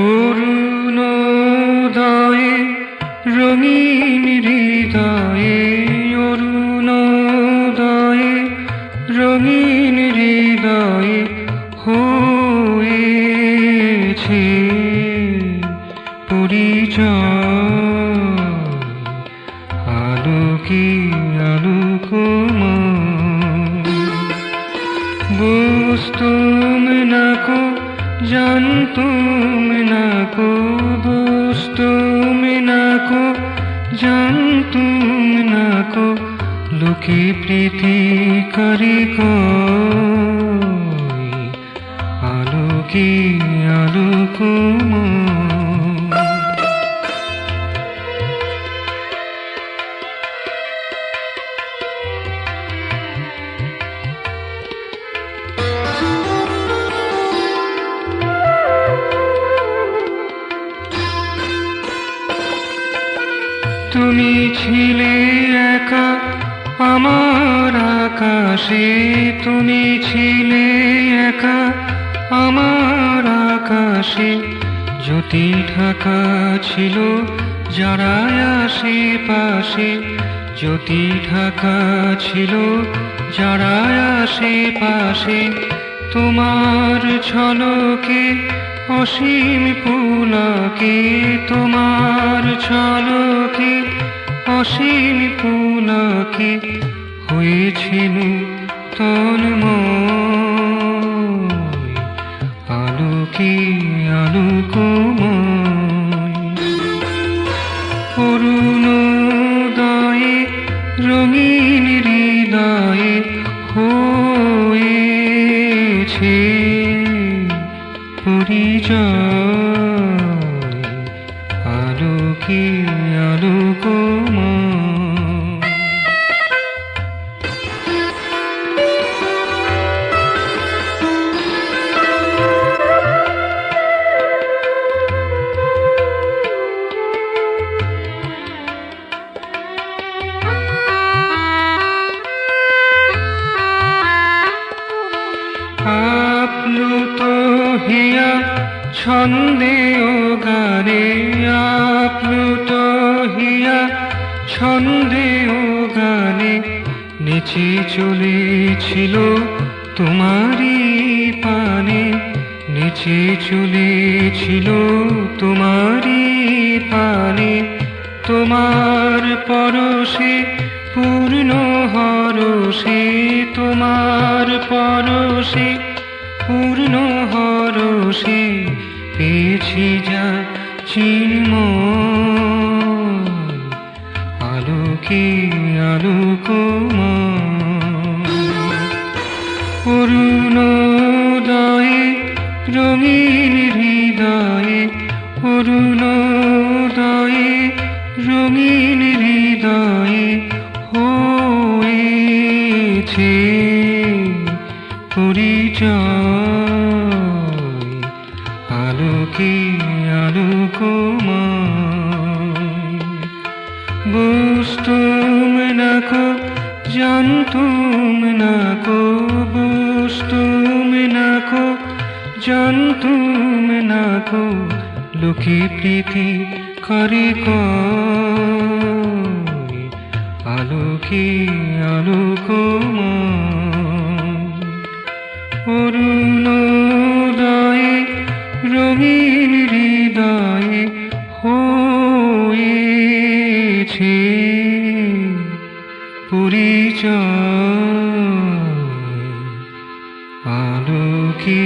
অরুণোদয়ে রঙিন হৃদয়ে, অরুণোদয়ে রঙিন হৃদয়ে হয়েছে পরিচয়। আলোকে আলোকময় বুঝতুম না কো, জানতুম না কো, বুঝতুম না কো, জানতুম না কো, লোকে প্রীতি করে কই আলোকে আলোকময়। তুমি ছিলে একা আমার আকাশে, তুমি ছিলে একা আমার আকাশে, জ্যোতি ঢাকা ছিল যারা আশেপাশে, জ্যোতি ঢাকা ছিল যারা আশেপাশে। তোমার ঝলকে অসীম পুলকে, তোমার ঝলকে অসীম পুলকে হয়েছিল তন্ময় আলোকে আলোকময়। অরুণোদয়ে রঙিন হৃদয়ে হয়েছে পরিচয়। আলোকে আলোকময়। আপ্লুত হিয়া ছন্দে ও গানে, আপ্লুত হিয়া ছন্দে ও গানে নেচে চলেছিল তোমারই পানে, নেচে চলেছিল তোমারই পানে। তোমার পরশে পূর্ণ হরষে, তোমার পরশে পূর্ণ হরষে পেয়েছি যা চিন্ময় আলোকে আলোকময়। অরুণোদয়ে রঙিন হৃদয়ে, অরুণোদয়ে রঙিন হৃদয়ে হয়েছে পরিচয়। আলোকে আলোকময় বুঝতুম না কো, জানতুম না কো, বুঝতুম না কো, জানতুম না কো, লোকে প্রীতি করে কই আলোকে আলোকময়। অরুণোদয়ে রঙিন হৃদয়ে হয়েছে পরিচয়। আলোকে